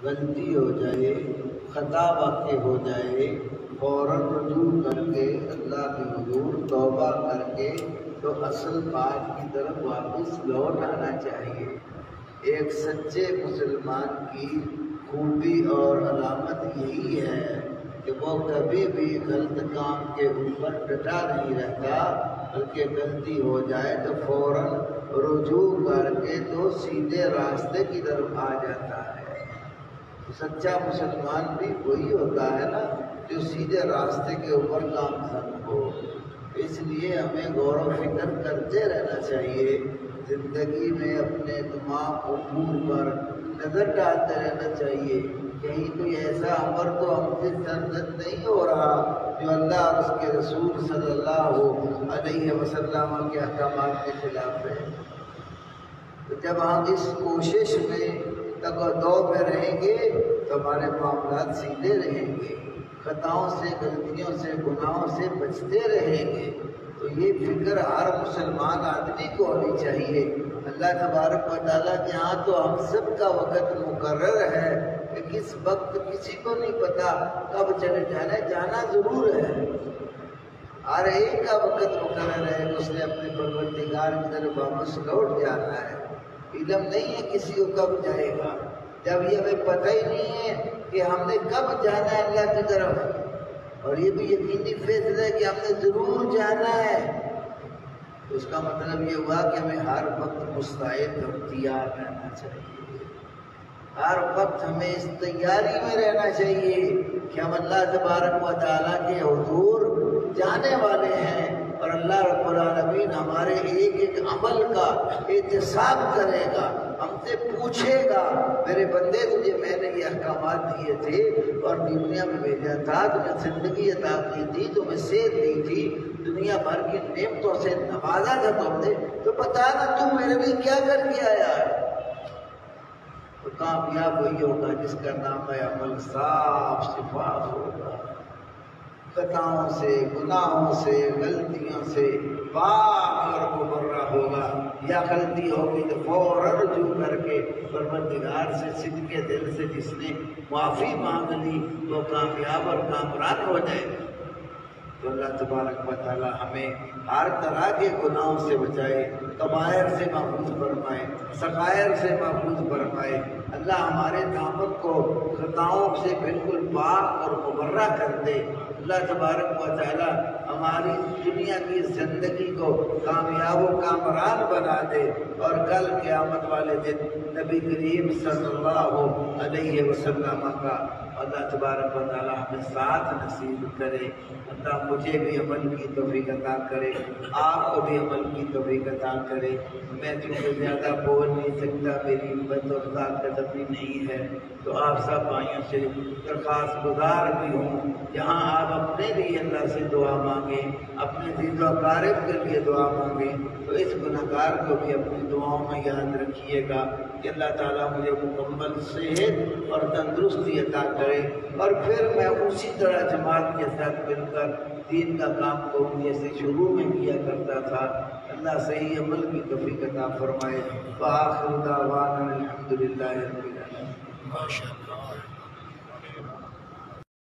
غلطی ہو جائے، خطا واقع ہو جائے، فوراً رجوع کر کے اللہ کے حضور توبہ کر کے تو اصل بات کی طرف واپس لوٹ آنا چاہیے۔ ایک سچے مسلمان کی خوبی اور علامت یہی ہے کہ وہ کبھی بھی غلط کام کے اوپر ڈٹا نہیں رہتا، بلکہ غلطی ہو جائے تو فوراً رجوع کر کے تو سیدھے راستے کی طرف آ جاتا ہے۔ سچا مسلمان بھی وہی ہوتا ہے نا جو سیدھے راستے کے اوپر گامزن ہو۔ اس لیے ہمیں غور و فکر کرتے رہنا چاہیے، زندگی میں اپنے تمام امور پر نظر ڈالتے رہنا چاہیے، کہیں کوئی ایسا امر تو ہم سے سرزد نہیں ہو رہا جو اللہ اور اس کے رسول صلی اللہ علیہ وسلم کے احکامات کے خلاف ہے۔ تو جب ہم اس کوشش میں تقدو میں رہیں گے تو ہمارے معاملات سیدھے رہیں گے، خطاؤں سے، غلطیوں سے، گناہوں سے بچتے رہیں گے۔ تو یہ فکر ہر مسلمان آدمی کو ہونی چاہیے۔ اللہ تبارک و تعالیٰ کے ہاں تو ہم سب کا وقت مقرر ہے کہ کس وقت کسی کو نہیں پتا کب چلے جانا ہے، جانا ضرور ہے۔ ہر ایک کا وقت مقرر ہے کہ اس نے اپنے پروردگار کی طرف واپس لوٹ جانا ہے۔ علم نہیں ہے کسی کو کب جائے گا، جب یہ ہمیں پتہ ہی نہیں ہے کہ ہم نے کب جانا ہے اللہ کی طرف، اور یہ بھی یقینی فیصلہ ہے کہ ہم نے ضرور جانا ہے، تو اس کا مطلب یہ ہوا کہ ہمیں ہر وقت مستعد اور تیار رہنا چاہیے۔ ہر وقت ہمیں اس تیاری میں رہنا چاہیے کہ ہم اللہ تبارک و تعالیٰ کے حضور جانے والے ہیں، اور اللہ رب العالمین ہمارے ایک ایک عمل کا احتساب کرے گا، ہم سے پوچھے گا، میرے بندے تجھے میں نے یہ احکامات دیے تھے اور دنیا میں بھیجا تھا، تمہیں زندگی عطا کی تھی، تمہیں صحت دی تھی، دنیا بھر کی نعمتوں سے نوازا تھا تم نے، تو بتا نا تم میرے لیے کیا کر کے آیا ہے؟ تو کامیاب وہی ہوگا جس کا نام عمل صاف شفاف ہوگا، خطاؤں سے، گناہوں سے، غلطیوں سے پاک اور مبرہ ہوگا۔ یا غلطی ہوگی تو فوراً رجوع کر کے پروردگار سے صدقے دل سے جس نے معافی مانگ لی وہ کامیاب اور کامران ہو جائے گا۔ تو اللہ تبارک و تعالی ہمیں ہر طرح کے گناہوں سے بچائے، کبائر سے محفوظ فرمائے، صغائر سے محفوظ فرمائے۔ اللہ ہمارے دامن کو خطاؤں سے بالکل پاک اور مبرہ کر دے۔ اللہ تبارک و تعالی ہماری دنیا کی زندگی کو کامیاب و کامران بنا دے، اور کل قیامت والے دن نبی کریم صلی اللہ علیہ وسلم کا اللہ تبارک و تعالی ہمیں ساتھ نصیب کرے۔ اللہ مجھے بھی عمل کی توفیق عطا کرے، آپ کو بھی عمل کی توفیق عطا کرے۔ میں چونکہ زیادہ بول نہیں سکتا، میری ہمت اور طاقت بھی نہیں ہے، تو آپ سب بھائیوں سے درخواست گزار بھی ہوں، جہاں آپ اپنے لیے اللہ سے دعا مانگیں، اپنے عزیز و اقارب کے لیے دعا مانگیں، تو اس گنہگار کو بھی اپنی دعاؤں میں یاد رکھیے گا کہ اللہ تعالیٰ مجھے مکمل صحت اور تندرستی عطا کرے، اور پھر میں اسی طرح جماعت کے ساتھ مل کر دین کا کام کروں جیسے شروع میں کیا کرتا تھا۔ اللہ صحیح عمل کی توفیق عطا فرمائے۔ وآخر دعوانا الحمدللہ رب العالمین۔